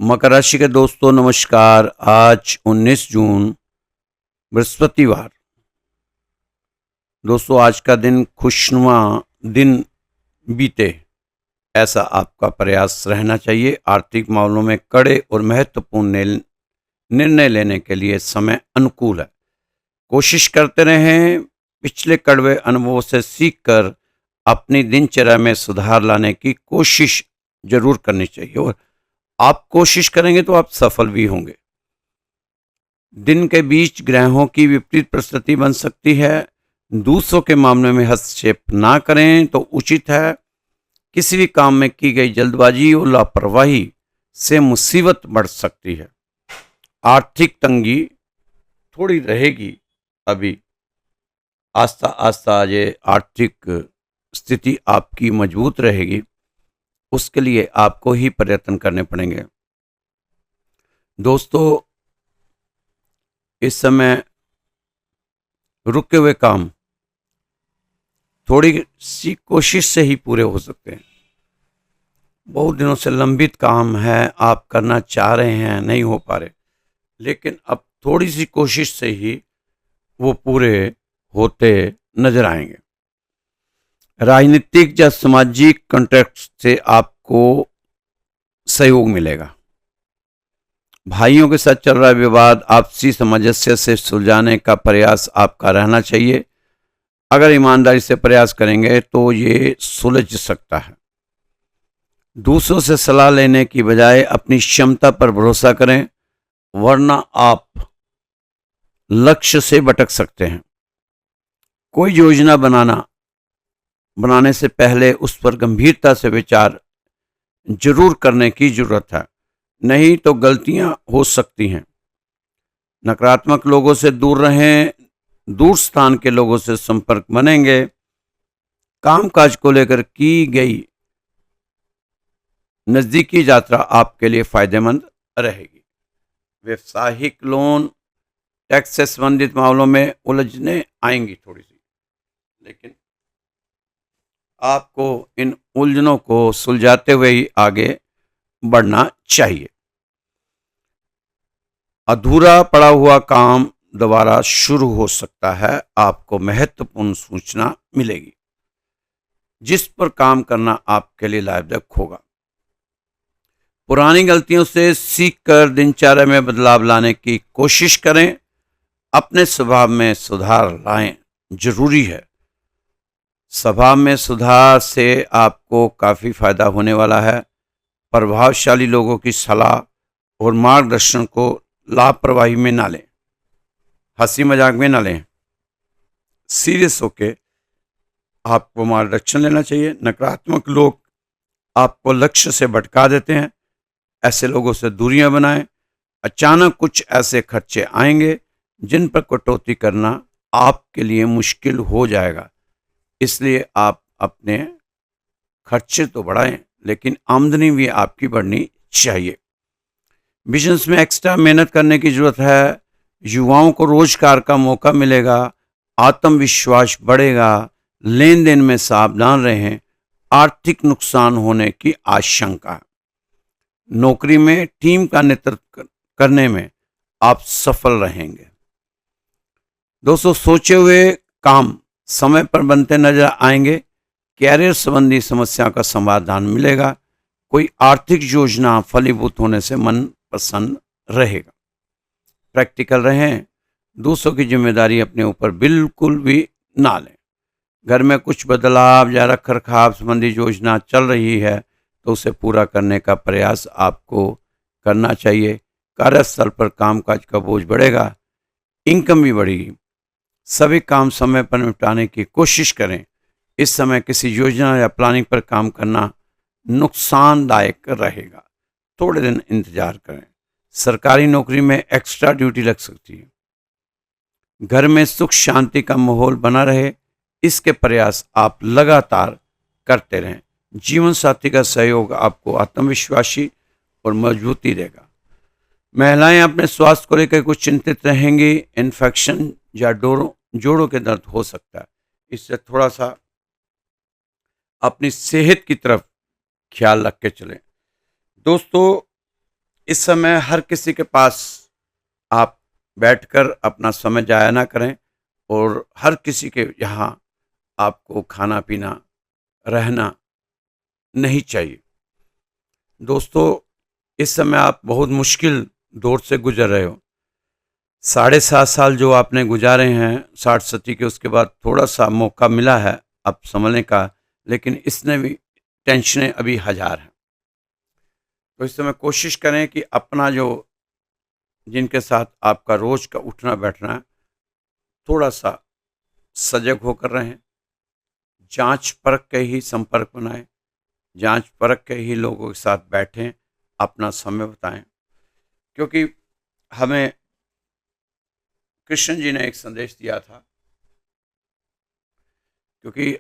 मकर राशि के दोस्तों नमस्कार। आज 19 जून बृहस्पतिवार। दोस्तों आज का दिन खुशनुमा दिन बीते ऐसा आपका प्रयास रहना चाहिए। आर्थिक मामलों में कड़े और महत्वपूर्ण निर्णय लेने के लिए समय अनुकूल है। कोशिश करते रहें। पिछले कड़वे अनुभवों से सीखकर अपनी दिनचर्या में सुधार लाने की कोशिश जरूर करनी चाहिए और आप कोशिश करेंगे तो आप सफल भी होंगे। दिन के बीच ग्रहों की विपरीत परिस्थिति बन सकती है। दूसरों के मामले में हस्तक्षेप ना करें तो उचित है। किसी भी काम में की गई जल्दबाजी और लापरवाही से मुसीबत बढ़ सकती है। आर्थिक तंगी थोड़ी रहेगी। अभी आस्ता आस्ता ये आर्थिक स्थिति आपकी मजबूत रहेगी, उसके लिए आपको ही प्रयत्न करने पड़ेंगे। दोस्तों इस समय रुके हुए काम थोड़ी सी कोशिश से ही पूरे हो सकते हैं। बहुत दिनों से लंबित काम है, आप करना चाह रहे हैं, नहीं हो पा रहे, लेकिन अब थोड़ी सी कोशिश से ही वो पूरे होते नजर आएंगे। राजनीतिक या सामाजिक कॉन्टेक्स्ट से आपको सहयोग मिलेगा। भाइयों के साथ चल रहा विवाद आपसी सामंजस्य से सुलझाने का प्रयास आपका रहना चाहिए। अगर ईमानदारी से प्रयास करेंगे तो ये सुलझ सकता है। दूसरों से सलाह लेने की बजाय अपनी क्षमता पर भरोसा करें, वरना आप लक्ष्य से भटक सकते हैं। कोई योजना बनाने से पहले उस पर गंभीरता से विचार जरूर करने की जरूरत है, नहीं तो गलतियां हो सकती हैं। नकारात्मक लोगों से दूर रहें। दूर स्थान के लोगों से संपर्क बनेंगे। कामकाज को लेकर की गई नजदीकी यात्रा आपके लिए फायदेमंद रहेगी। व्यवसायिक लोन, टैक्स से संबंधित मामलों में उलझने आएंगी थोड़ी सी, लेकिन आपको इन उलझनों को सुलझाते हुए ही आगे बढ़ना चाहिए। अधूरा पड़ा हुआ काम दोबारा शुरू हो सकता है। आपको महत्वपूर्ण सूचना मिलेगी जिस पर काम करना आपके लिए लाभदायक होगा। पुरानी गलतियों से सीखकर दिनचर्या में बदलाव लाने की कोशिश करें। अपने स्वभाव में सुधार लाएं, जरूरी है। स्वभाव में सुधार से आपको काफी फायदा होने वाला है। प्रभावशाली लोगों की सलाह और मार्गदर्शन को लापरवाही में ना लें, हंसी मजाक में ना लें। सीरियस होके आपको मार्गदर्शन लेना चाहिए। नकारात्मक लोग आपको लक्ष्य से भटका देते हैं, ऐसे लोगों से दूरियां बनाएं। अचानक कुछ ऐसे खर्चे आएंगे जिन पर कटौती करना आपके लिए मुश्किल हो जाएगा, इसलिए आप अपने खर्चे तो बढ़ाएं, लेकिन आमदनी भी आपकी बढ़नी चाहिए। बिजनेस में एक्स्ट्रा मेहनत करने की जरूरत है। युवाओं को रोजगार का मौका मिलेगा, आत्मविश्वास बढ़ेगा। लेन देन में सावधान रहें, आर्थिक नुकसान होने की आशंका है। नौकरी में टीम का नेतृत्व करने में आप सफल रहेंगे। दोस्तों सोचे हुए काम समय पर बनते नजर आएंगे। कैरियर संबंधी समस्या का समाधान मिलेगा। कोई आर्थिक योजना फलीभूत होने से मन प्रसन्न रहेगा। प्रैक्टिकल रहें। दूसरों की जिम्मेदारी अपने ऊपर बिल्कुल भी ना लें। घर में कुछ बदलाव या रख रखाव संबंधी योजना चल रही है तो उसे पूरा करने का प्रयास आपको करना चाहिए। कार्यस्थल पर कामकाज का बोझ बढ़ेगा, इनकम भी बढ़ेगी। सभी काम समय पर निपटाने की कोशिश करें। इस समय किसी योजना या प्लानिंग पर काम करना नुकसानदायक रहेगा। थोड़े दिन इंतजार करें। सरकारी नौकरी में एक्स्ट्रा ड्यूटी लग सकती है। घर में सुख शांति का माहौल बना रहे, इसके प्रयास आप लगातार करते रहें। जीवन साथी का सहयोग आपको आत्मविश्वासी और मजबूती देगा। महिलाएं अपने स्वास्थ्य को लेकर कुछ चिंतित रहेंगी। इन्फेक्शन या जोड़ों के दर्द हो सकता है, इससे थोड़ा सा अपनी सेहत की तरफ ख्याल रख के चलें। दोस्तों इस समय हर किसी के पास आप बैठकर अपना समय जाया ना करें, और हर किसी के यहाँ आपको खाना पीना रहना नहीं चाहिए। दोस्तों, इस समय आप बहुत मुश्किल दौर से गुजर रहे हो। 7.5 साल जो आपने गुजारे हैं 60 सती के, उसके बाद थोड़ा सा मौका मिला है अब संभलने का, लेकिन इसने भी टेंशनें अभी हजार हैं। तो इस समय कोशिश करें कि अपना जो, जिनके साथ आपका रोज का उठना बैठना है, थोड़ा सा सजग होकर रहें, जांच परख के ही संपर्क बनाएं, जांच परख के ही लोगों के साथ बैठें, अपना समय बताएं। क्योंकि हमें कृष्ण जी ने एक संदेश दिया था, क्योंकि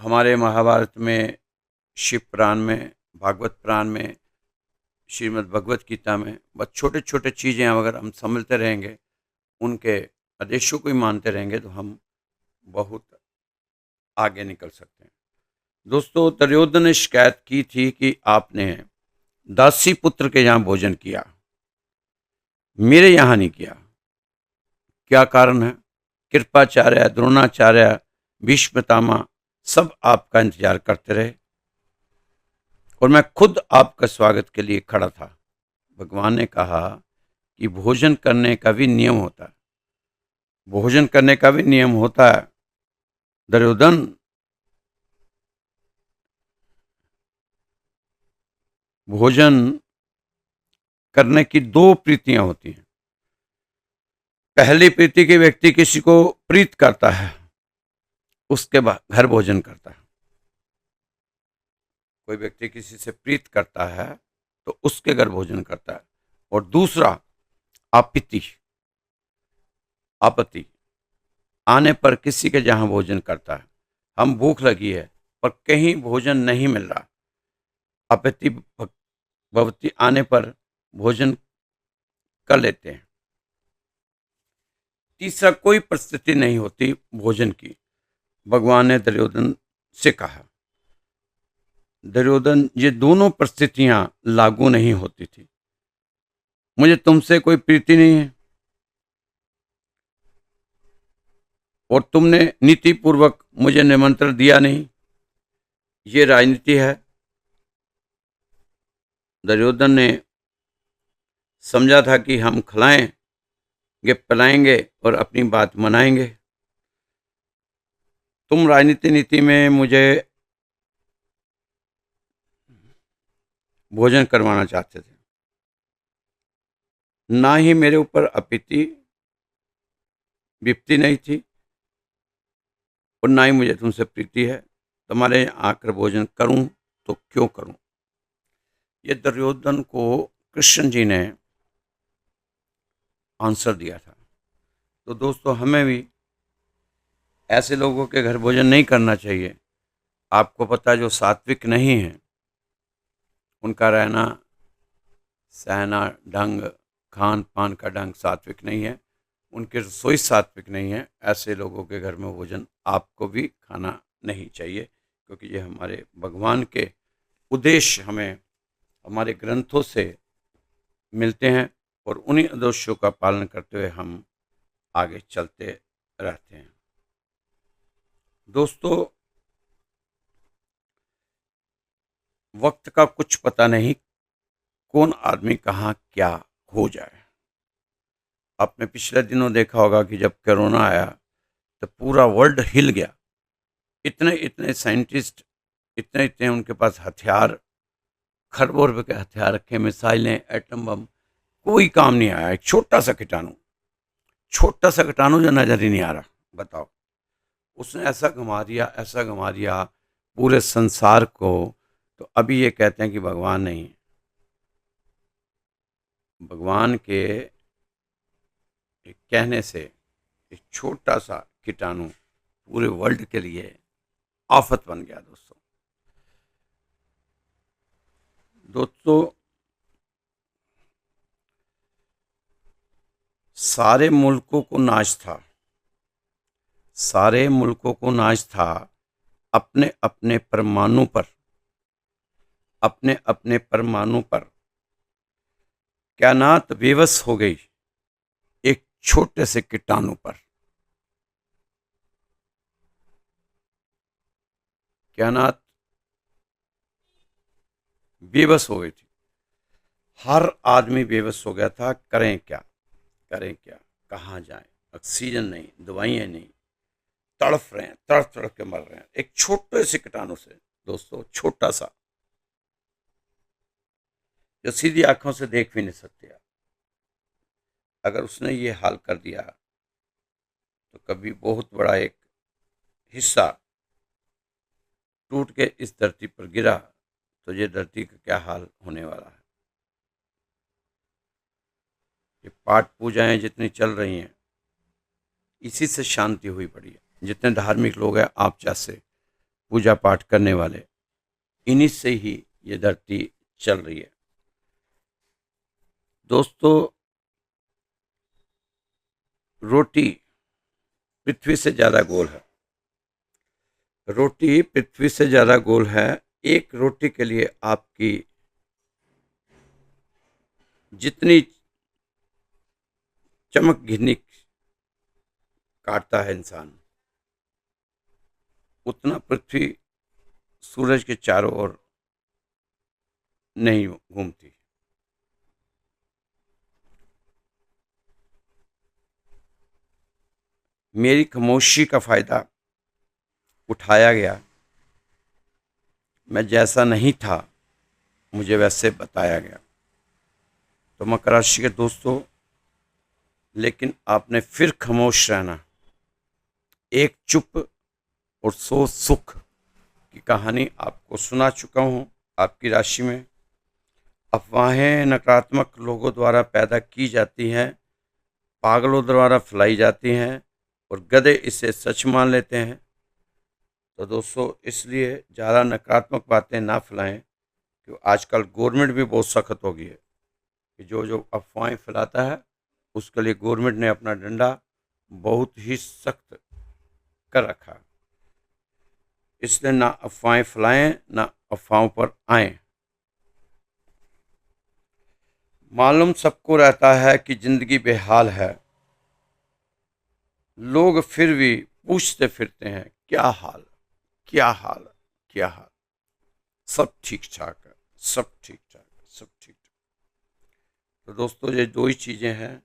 हमारे महाभारत में, शिव पुराण में, भागवत पुराण में, श्रीमद् भगवत गीता में बस छोटे छोटे चीज़ें अगर हम समझते रहेंगे, उनके आदेशों को ही मानते रहेंगे, तो हम बहुत आगे निकल सकते हैं। दोस्तों, दुर्योधन ने शिकायत की थी कि आपने दासी पुत्र के यहाँ भोजन किया, मेरे यहाँ नहीं किया। क्या कारण है? कृपाचार्य, द्रोणाचार्य, भीष्म पितामह सब आपका इंतजार करते रहे, और मैं खुद आपका स्वागत के लिए खड़ा था। भगवान ने कहा कि भोजन करने का भी नियम होता है, भोजन करने का भी नियम होता है। दुर्योधन, भोजन करने की दो प्रीतियां होती हैं। पहली प्रीति की व्यक्ति किसी को प्रीत करता है, उसके बाद घर भोजन करता है। कोई व्यक्ति किसी से प्रीत करता है तो उसके घर भोजन करता है। और दूसरा, आपत्ति, आपत्ति आने पर किसी के जहां भोजन करता है। हम भूख लगी है पर कहीं भोजन नहीं मिल रहा, आपत्ति भवती आने पर भोजन कर लेते हैं। तीसरा, कोई परिस्थिति नहीं होती भोजन की। भगवान ने दुर्योधन से कहा, दुर्योधन, ये दोनों परिस्थितियां लागू नहीं होती थी। मुझे तुमसे कोई प्रीति नहीं है, और तुमने नीति पूर्वक मुझे निमंत्रण दिया नहीं, ये राजनीति है। दुर्योधन ने समझा था कि हम खिलाएंगे, पिलाएंगे और अपनी बात मनाएंगे। तुम राजनीति नीति में मुझे भोजन करवाना चाहते थे, ना ही मेरे ऊपर अपीति विपत्ति नहीं थी, और ना ही मुझे तुमसे प्रीति है। तुम्हारे यहाँ आकर भोजन करूं तो क्यों करूं? ये दुर्योधन को कृष्ण जी ने आंसर दिया था। तो दोस्तों, हमें भी ऐसे लोगों के घर भोजन नहीं करना चाहिए। आपको पता है, जो सात्विक नहीं है उनका रहना सहना ढंग, खान पान का ढंग सात्विक नहीं है, उनकी रसोई सात्विक नहीं है। ऐसे लोगों के घर में भोजन आपको भी खाना नहीं चाहिए, क्योंकि ये हमारे भगवान के उद्देश्य हमें हमारे ग्रंथों से मिलते हैं, और उन्हीं आदर्शों का पालन करते हुए हम आगे चलते रहते हैं। दोस्तों, वक्त का कुछ पता नहीं, कौन आदमी कहाँ क्या हो जाए। आपने पिछले दिनों देखा होगा कि जब कोरोना आया तो पूरा वर्ल्ड हिल गया। इतने इतने साइंटिस्ट, इतने इतने उनके पास हथियार, खरबों रुपए के हथियार रखे, मिसाइलें, एटम बम, कोई काम नहीं आया। एक छोटा सा कीटाणु, छोटा सा कीटाणु जो नजर ही नहीं आ रहा, बताओ, उसने ऐसा घुमा दिया, ऐसा घुमा दिया पूरे संसार को। तो अभी ये कहते हैं कि भगवान नहीं। भगवान के एक कहने से एक छोटा सा कीटाणु पूरे वर्ल्ड के लिए आफत बन गया। दोस्तों, सारे मुल्कों को नाच था, सारे मुल्कों को नाच था अपने अपने परमाणु पर, अपने अपने परमाणु पर। कायनात बेबस हो गई एक छोटे से कीटाणु पर। कायनात बेबस हो गई थी, हर आदमी बेबस हो गया था। करें क्या, करें क्या, कहाँ जाएं, ऑक्सीजन नहीं, दवाइयाँ नहीं, तड़फ रहे हैं, तड़फ तड़फ के मर रहे हैं एक छोटे से कीटाणु से। दोस्तों, छोटा सा, जो सीधी आंखों से देख भी नहीं सकते आप। अगर उसने ये हाल कर दिया तो कभी बहुत बड़ा एक हिस्सा टूट के इस धरती पर गिरा तो ये धरती का क्या हाल होने वाला है। ये पाठ पूजाएं जितनी चल रही हैं, इसी से शांति हुई पड़ी है। जितने धार्मिक लोग हैं आप जैसे पूजा पाठ करने वाले, इन्हीं से ही ये धरती चल रही है। दोस्तों, रोटी पृथ्वी से ज्यादा गोल है। रोटी पृथ्वी से ज्यादा गोल है। एक रोटी के लिए आपकी जितनी चमक घिन्नी काटता है इंसान, उतना पृथ्वी सूरज के चारों ओर नहीं घूमती। मेरी खामोशी का फायदा उठाया गया। मैं जैसा नहीं था मुझे वैसे बताया गया। तो मकर राशि के दोस्तों, लेकिन आपने फिर खामोश रहना। एक चुप और सो सुख की कहानी आपको सुना चुका हूँ। आपकी राशि में अफवाहें नकारात्मक लोगों द्वारा पैदा की जाती हैं, पागलों द्वारा फैलाई जाती हैं और गधे इसे सच मान लेते हैं। तो दोस्तों, इसलिए ज़्यादा नकारात्मक बातें ना फैलाएं, क्योंकि आजकल गवर्नमेंट भी बहुत सख्त हो गई है कि जो जो अफवाहें फैलाता है उसके लिए गवर्नमेंट ने अपना डंडा बहुत ही सख्त कर रखा। इसलिए ना अफवाहें फैलाएं, ना अफवाहों पर आएं। मालूम सबको रहता है कि जिंदगी बेहाल है, लोग फिर भी पूछते फिरते हैं क्या हाल, क्या हाल, क्या हाल। सब ठीक ठाक है, सब ठीक ठाक है, सब ठीक ठाक। तो दोस्तों, ये दो ही चीजें हैं,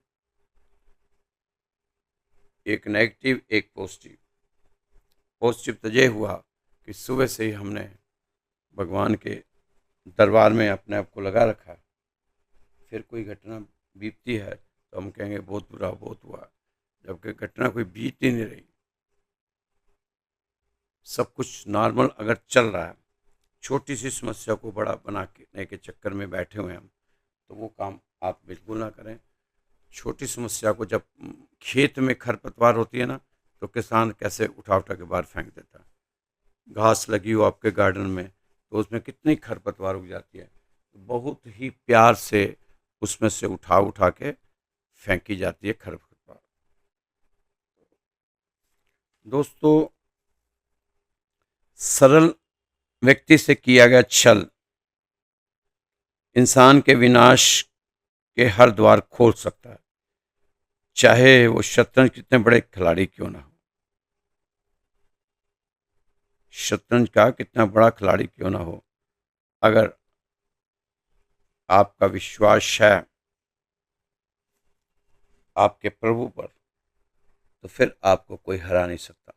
एक नेगेटिव एक पॉजिटिव। पॉजिटिव तो ये हुआ कि सुबह से ही हमने भगवान के दरबार में अपने आप को लगा रखा। फिर कोई घटना बीतती है तो हम कहेंगे बहुत बुरा, बहुत हुआ, जबकि घटना कोई बीत ही नहीं रही। सब कुछ नॉर्मल अगर चल रहा है, छोटी सी समस्या को बड़ा बनाने के चक्कर में बैठे हुए हम, तो वो काम आप बिल्कुल ना करें। छोटी समस्या को, जब खेत में खरपतवार होती है ना, तो किसान कैसे उठा उठा के बाहर फेंक देता है। घास लगी हो आपके गार्डन में तो उसमें कितनी खरपतवार उग जाती है, बहुत ही प्यार से उसमें से उठा उठा के फेंकी जाती है खरपतवार। दोस्तों, सरल व्यक्ति से किया गया छल इंसान के विनाश के हर द्वार खोल सकता है, चाहे वो शतरंज कितने बड़े खिलाड़ी क्यों ना हो। शतरंज का कितना बड़ा खिलाड़ी क्यों ना हो, अगर आपका विश्वास है आपके प्रभु पर, तो फिर आपको कोई हरा नहीं सकता।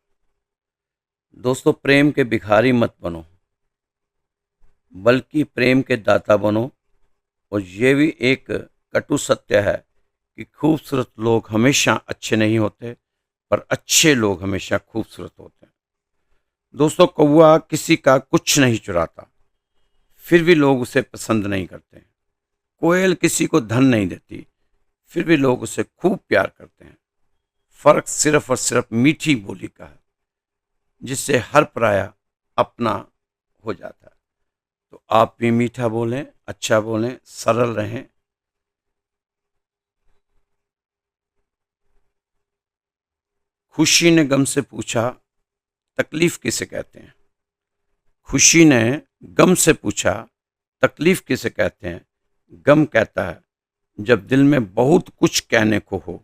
दोस्तों, प्रेम के भिखारी मत बनो, बल्कि प्रेम के दाता बनो। और ये भी एक कटु सत्य है कि खूबसूरत लोग हमेशा अच्छे नहीं होते, पर अच्छे लोग हमेशा खूबसूरत होते हैं। दोस्तों, कौवा किसी का कुछ नहीं चुराता, फिर भी लोग उसे पसंद नहीं करते हैं। कोयल किसी को धन नहीं देती, फिर भी लोग उसे खूब प्यार करते हैं। फर्क सिर्फ और सिर्फ मीठी बोली का है, जिससे हर पराया अपना हो जाता है। तो आप भी मीठा बोलें, अच्छा बोलें, सरल रहें। खुशी ने गम से पूछा, तकलीफ किसे कहते हैं। खुशी ने गम से पूछा, तकलीफ किसे कहते हैं। गम कहता है जब दिल में बहुत कुछ कहने को हो,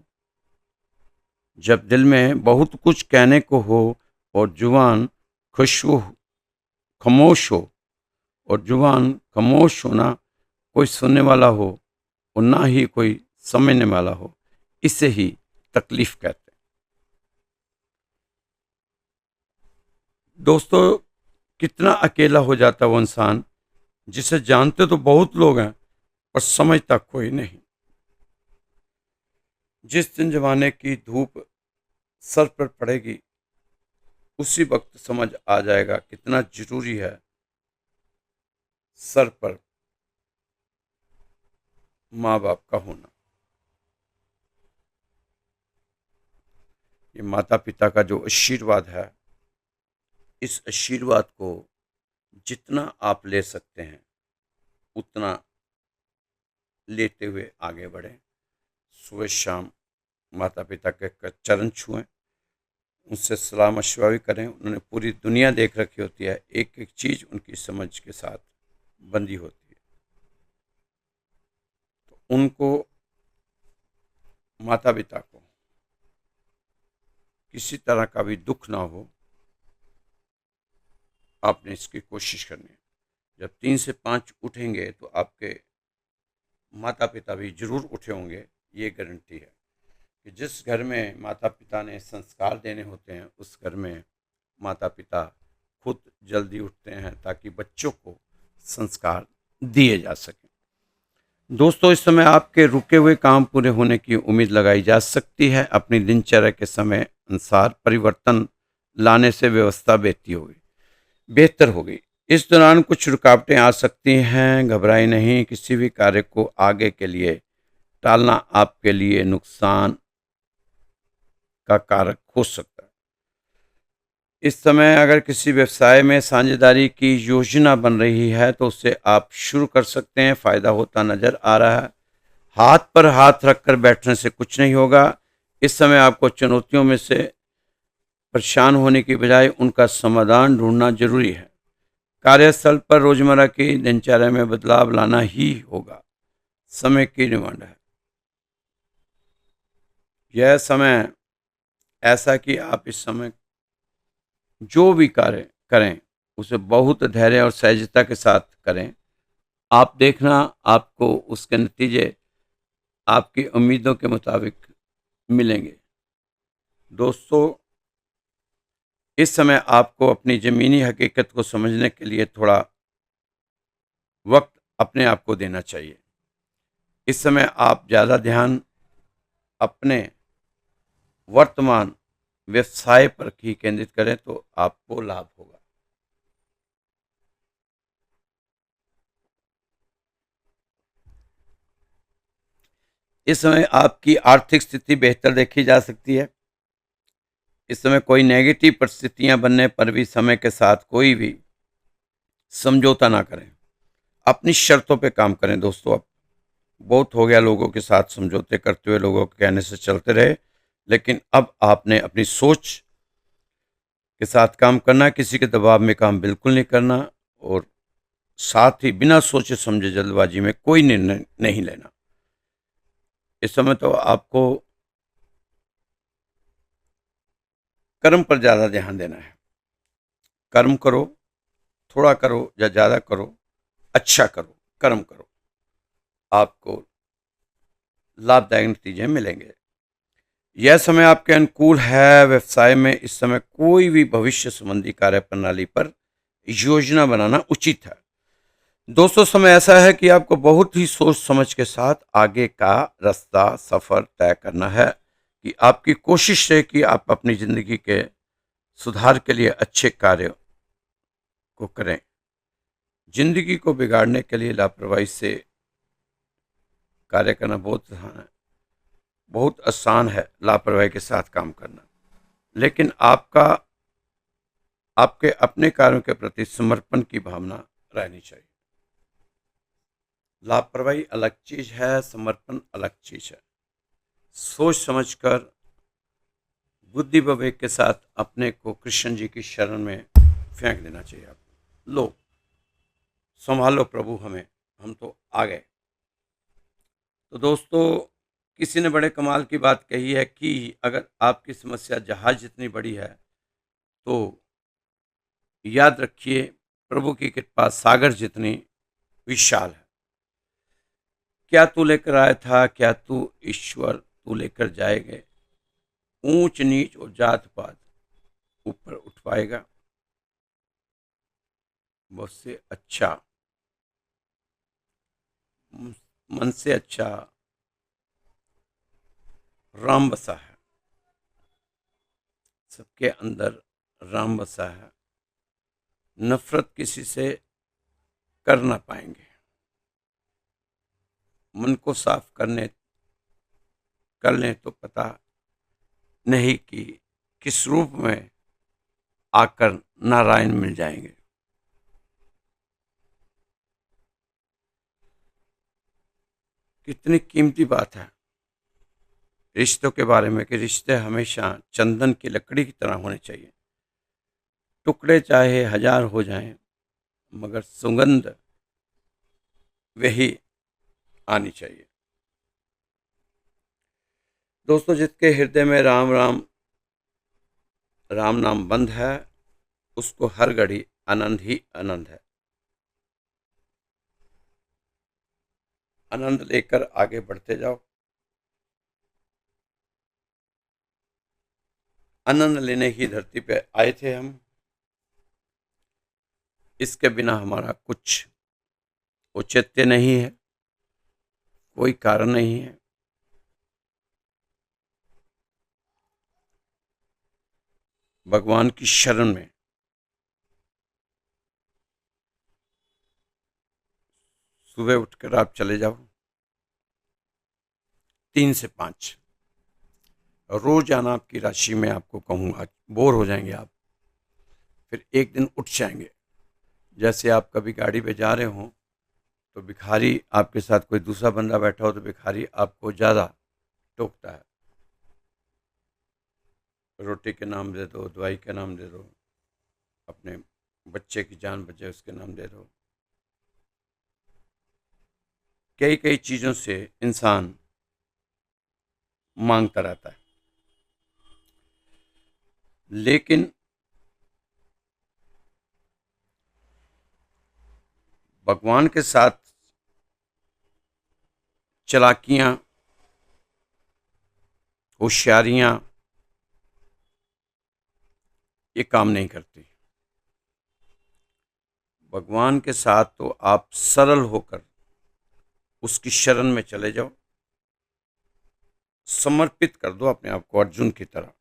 जब दिल में बहुत कुछ कहने को हो और जुबान खुशबू खामोश हो, और जुबान खामोश होना, कोई सुनने वाला हो और ना ही कोई समझने वाला हो, इसे ही तकलीफ कहते हैं। दोस्तों, कितना अकेला हो जाता है वो इंसान जिसे जानते तो बहुत लोग हैं पर समझता कोई नहीं। जिस दिन जमाने की धूप सर पर पड़ेगी, उसी वक्त समझ आ जाएगा कितना जरूरी है सर पर माँ बाप का होना। ये माता पिता का जो आशीर्वाद है, इस आशीर्वाद को जितना आप ले सकते हैं उतना लेते हुए आगे बढ़ें। सुबह शाम माता पिता के चरण छुएं, उनसे सलाह मशवरा भी करें। उन्होंने पूरी दुनिया देख रखी होती है, एक एक चीज़ उनकी समझ के साथ बंधी होती है। तो उनको, माता पिता को किसी तरह का भी दुख ना हो, आपने इसकी कोशिश करनी है। जब 3 से 5 उठेंगे तो आपके माता पिता भी जरूर उठे होंगे, ये गारंटी है कि जिस घर में माता पिता ने संस्कार देने होते हैं, उस घर में माता पिता खुद जल्दी उठते हैं ताकि बच्चों को संस्कार दिए जा सकें। दोस्तों, इस समय आपके रुके हुए काम पूरे होने की उम्मीद लगाई जा सकती है। अपनी दिनचर्या के समय अनुसार परिवर्तन लाने से व्यवस्था बेहतर होगी। इस दौरान कुछ रुकावटें आ सकती हैं, घबराएं नहीं। किसी भी कार्य को आगे के लिए टालना आपके लिए नुकसान का कारक हो सकता है। इस समय अगर किसी व्यवसाय में साझेदारी की योजना बन रही है तो उसे आप शुरू कर सकते हैं, फायदा होता नजर आ रहा है। हाथ पर हाथ रखकर बैठने से कुछ नहीं होगा। इस समय आपको चुनौतियों में से परेशान होने की बजाय उनका समाधान ढूंढना जरूरी है। कार्यस्थल पर रोजमर्रा की दिनचर्या में बदलाव लाना ही होगा। समय की डिमांड है। यह समय ऐसा कि आप इस समय जो भी कार्य करें उसे बहुत धैर्य और सहजता के साथ करें। आप देखना, आपको उसके नतीजे आपकी उम्मीदों के मुताबिक मिलेंगे। दोस्तों, इस समय आपको अपनी ज़मीनी हकीकत को समझने के लिए थोड़ा वक्त अपने आप को देना चाहिए। इस समय आप ज़्यादा ध्यान अपने वर्तमान व्यवसाय पर ही केंद्रित करें तो आपको लाभ होगा। इस समय आपकी आर्थिक स्थिति बेहतर देखी जा सकती है। इस समय कोई नेगेटिव परिस्थितियां बनने पर भी समय के साथ कोई भी समझौता ना करें, अपनी शर्तों पे काम करें। दोस्तों, अब बहुत हो गया लोगों के साथ समझौते करते हुए, लोगों के कहने से चलते रहे, लेकिन अब आपने अपनी सोच के साथ काम करना, किसी के दबाव में काम बिल्कुल नहीं करना, और साथ ही बिना सोचे समझे जल्दबाजी में कोई निर्णय नहीं लेना। इस समय तो आपको कर्म पर ज़्यादा ध्यान देना है। कर्म करो, थोड़ा करो या ज़्यादा करो, अच्छा करो, कर्म करो, आपको लाभदायक नतीजे मिलेंगे। यह समय आपके अनुकूल है। व्यवसाय में इस समय कोई भी भविष्य संबंधी कार्य प्रणाली पर योजना बनाना उचित है। दोस्तों, समय ऐसा है कि आपको बहुत ही सोच समझ के साथ आगे का रास्ता, सफर तय करना है कि आपकी कोशिश है कि आप अपनी जिंदगी के सुधार के लिए अच्छे कार्य को करें। जिंदगी को बिगाड़ने के लिए लापरवाही से कार्य करना बहुत आसान है, लापरवाही के साथ काम करना। लेकिन आपके अपने कार्यों के प्रति समर्पण की भावना रहनी चाहिए। लापरवाही अलग चीज है, समर्पण अलग चीज है। सोच समझकर बुद्धि विवेक के साथ अपने को कृष्ण जी की शरण में फेंक देना चाहिए। आप लो, संभालो प्रभु हमें, हम तो आ गए। तो दोस्तों, किसी ने बड़े कमाल की बात कही है कि अगर आपकी समस्या जहाज जितनी बड़ी है तो याद रखिए प्रभु की कृपा सागर जितनी विशाल है। क्या तू लेकर आया था, क्या तू ईश्वर तू लेकर जाएगा। ऊंच नीच और जात पात ऊपर उठवाएगा। मुझसे अच्छा, मन से अच्छा राम बसा है। सबके अंदर राम बसा है। नफरत किसी से कर ना पाएंगे। मन को साफ कर लें तो पता नहीं कि किस रूप में आकर नारायण मिल जाएंगे। कितनी कीमती बात है रिश्तों के बारे में कि रिश्ते हमेशा चंदन की लकड़ी की तरह होने चाहिए। टुकड़े चाहे हजार हो जाएं, मगर सुगंध वही आनी चाहिए। दोस्तों, जिसके हृदय में राम राम राम नाम बंद है, उसको हर घड़ी आनंद ही आनंद है। आनंद लेकर आगे बढ़ते जाओ। आनंद लेने ही धरती पे आए थे हम। इसके बिना हमारा कुछ औचित्य नहीं है, कोई कारण नहीं है। भगवान की शरण में सुबह उठकर आप चले जाओ। 3 से 5 रोजाना आपकी राशि में आपको कहूंगा, बोर हो जाएंगे आप, फिर एक दिन उठ जाएंगे। जैसे आप कभी गाड़ी पे जा रहे हो तो भिखारी आपके साथ कोई दूसरा बंदा बैठा हो तो भिखारी आपको ज्यादा टोकता है। रोटी के नाम दे दो, दवाई के नाम दे दो, अपने बच्चे की जान बचे उसके नाम दे दो। कई कई चीजों से इंसान मांगता रहता है, लेकिन भगवान के साथ चालाकियां, होशियारियां ये काम नहीं करती। भगवान के साथ तो आप सरल होकर उसकी शरण में चले जाओ, समर्पित कर दो अपने आप को अर्जुन की तरह,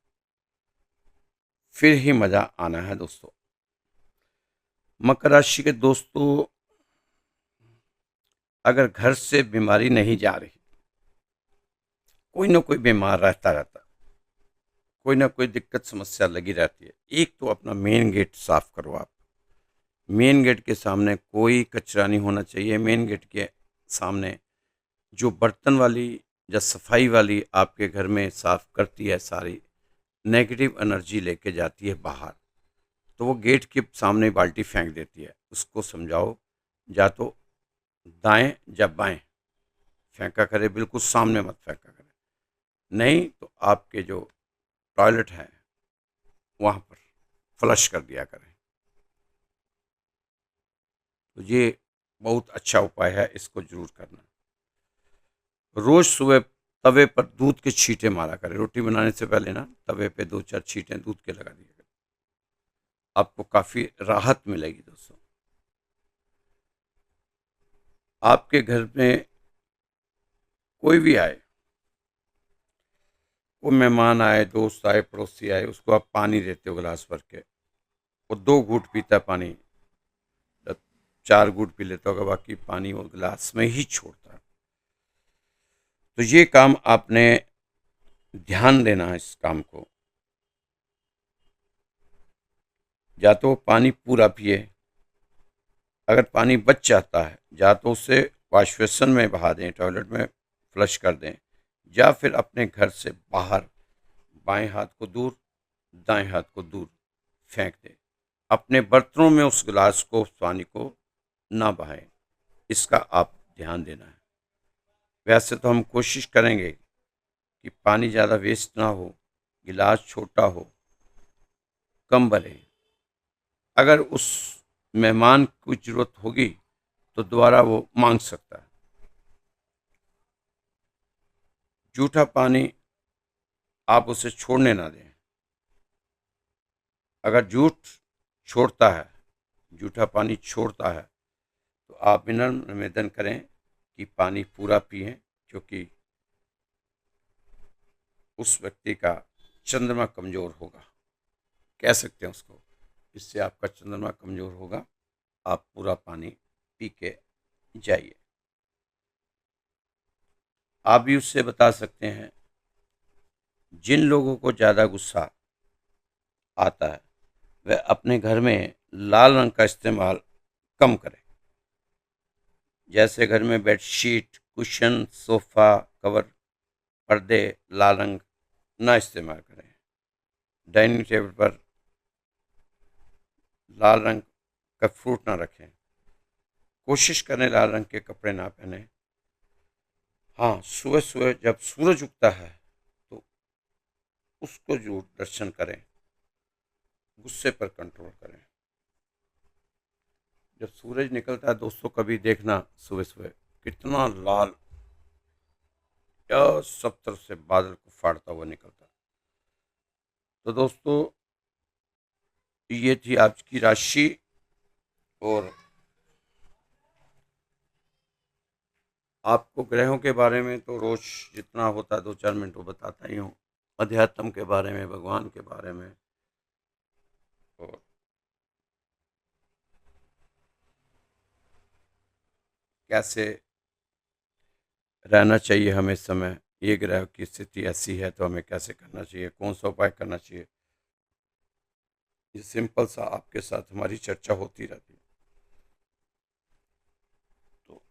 फिर ही मजा आना है दोस्तों। मकर राशि के दोस्तों, अगर घर से बीमारी नहीं जा रही, कोई ना कोई बीमार रहता, कोई ना कोई दिक्कत समस्या लगी रहती है। एक तो अपना मेन गेट साफ करो आप। मेन गेट के सामने कोई कचरा नहीं होना चाहिए। मेन गेट के सामने जो बर्तन वाली या सफाई वाली आपके घर में साफ करती है, सारी नेगेटिव एनर्जी लेके जाती है बाहर, तो वो गेट के सामने बाल्टी फेंक देती है। उसको समझाओ, या तो दाएं या बाएं फेंका करे, बिल्कुल सामने मत फेंका करे। नहीं तो आपके जो टॉयलेट है वहाँ पर फ्लश कर दिया करें। तो ये बहुत अच्छा उपाय है, इसको जरूर करना। रोज सुबह तवे पर दूध के छींटे मारा करें। रोटी बनाने से पहले ना तवे पे 2-4 छींटे दूध के लगा दिया करें, आपको काफी राहत मिलेगी दोस्तों। आपके घर में कोई भी आए, वो मेहमान आए, दोस्त आए, पड़ोसी आए, उसको आप पानी देते हो गिलास भर के, वो 2 घूंट पीता है पानी, 4 घूंट पी लेता होगा, बाकी पानी वो गिलास में ही छोड़ता है। तो ये काम आपने ध्यान देना है इस काम को। या तो पानी पूरा पिए, अगर पानी बच जाता है या तो उसे वॉश बेसिन में बहा दें, टॉयलेट में फ्लश कर दें, या फिर अपने घर से बाहर बाएं हाथ को दूर, दाएं हाथ को दूर फेंक दें। अपने बर्तनों में उस गिलास को, उस पानी को ना बहाएं। इसका आप ध्यान देना है। वैसे तो हम कोशिश करेंगे कि पानी ज़्यादा वेस्ट ना हो, गिलास छोटा हो, कम भरें। अगर उस मेहमान को ज़रूरत होगी तो दोबारा वो मांग सकता है। जूठा पानी आप उसे छोड़ने ना दें। अगर जूठा पानी छोड़ता है तो आप विनम्र निवेदन करें कि पानी पूरा पिएं, क्योंकि उस व्यक्ति का चंद्रमा कमज़ोर होगा, कह सकते हैं उसको। इससे आपका चंद्रमा कमज़ोर होगा, आप पूरा पानी पी के जाइए। आप भी उससे बता सकते हैं, जिन लोगों को ज़्यादा गुस्सा आता है वह अपने घर में लाल रंग का इस्तेमाल कम करें। जैसे घर में बेडशीट, कुशन, सोफ़ा कवर, पर्दे लाल रंग ना इस्तेमाल करें। डाइनिंग टेबल पर लाल रंग का फ्रूट ना रखें। कोशिश करें लाल रंग के कपड़े ना पहने। हाँ, सुबह सुबह जब सूरज उगता है तो उसको जरूर दर्शन करें। गुस्से पर कंट्रोल करें। जब सूरज निकलता है दोस्तों, कभी देखना सुबह सुबह कितना लाल या सब तरफ से बादल को फाड़ता हुआ निकलता है। तो दोस्तों, ये थी आज की राशि। और आपको ग्रहों के बारे में तो रोज जितना होता है 2-4 मिनट वो बताता ही हूँ। अध्यात्म के बारे में, भगवान के बारे में, और कैसे रहना चाहिए हमें इस समय, ये ग्रह की स्थिति ऐसी है तो हमें कैसे करना चाहिए, कौन सा उपाय करना चाहिए। ये सिंपल सा आपके साथ हमारी चर्चा होती रहती है। तो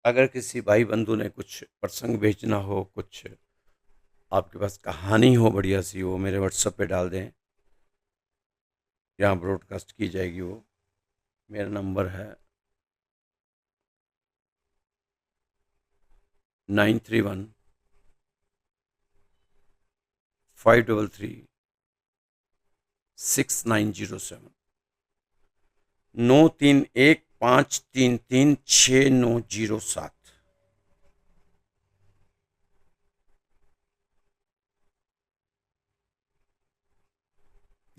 अगर किसी भाई बंधु ने कुछ प्रसंग भेजना हो, कुछ आपके पास कहानी हो बढ़िया सी, वो मेरे व्हाट्सएप पे डाल दें, यहाँ ब्रॉडकास्ट की जाएगी वो। मेरा नंबर है 9315336907, 9315336907।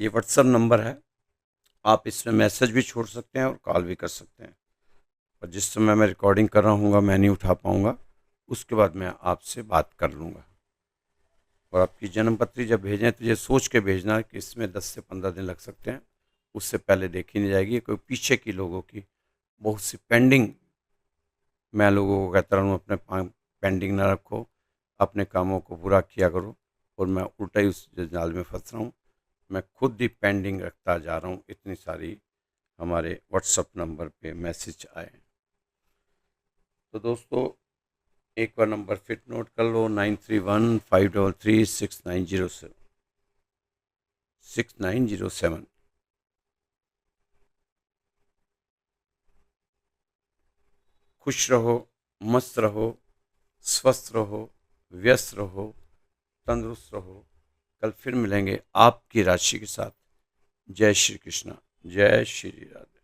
ये व्हाट्सएप नंबर है। आप इसमें मैसेज भी छोड़ सकते हैं और कॉल भी कर सकते हैं। और जिस समय मैं रिकॉर्डिंग कर रहा हूँ मैं नहीं उठा पाऊँगा, उसके बाद मैं आपसे बात कर लूँगा। और आपकी जन्म पत्री जब भेजें तो ये सोच के भेजना कि इसमें 10 से 15 दिन लग सकते हैं, उससे पहले देखी नहीं जाएगी। कोई पीछे की लोगों की बहुत सी पेंडिंग, मैं लोगों को कहता हूँ अपने पेंडिंग ना रखो, अपने कामों को पूरा किया करो। और मैं उल्टा ही उस जाल में फंस रहा हूँ। मैं खुद ही पेंडिंग रखता जा रहा हूँ, इतनी सारी हमारे व्हाट्सएप नंबर पे मैसेज आए। तो दोस्तों, एक बार नंबर फिर नोट कर लो, 9315336907। खुश रहो, मस्त रहो, स्वस्थ रहो, व्यस्त रहो, तंदुरुस्त रहो। कल फिर मिलेंगे आपकी राशि के साथ। जय श्री कृष्णा, जय श्री राधे।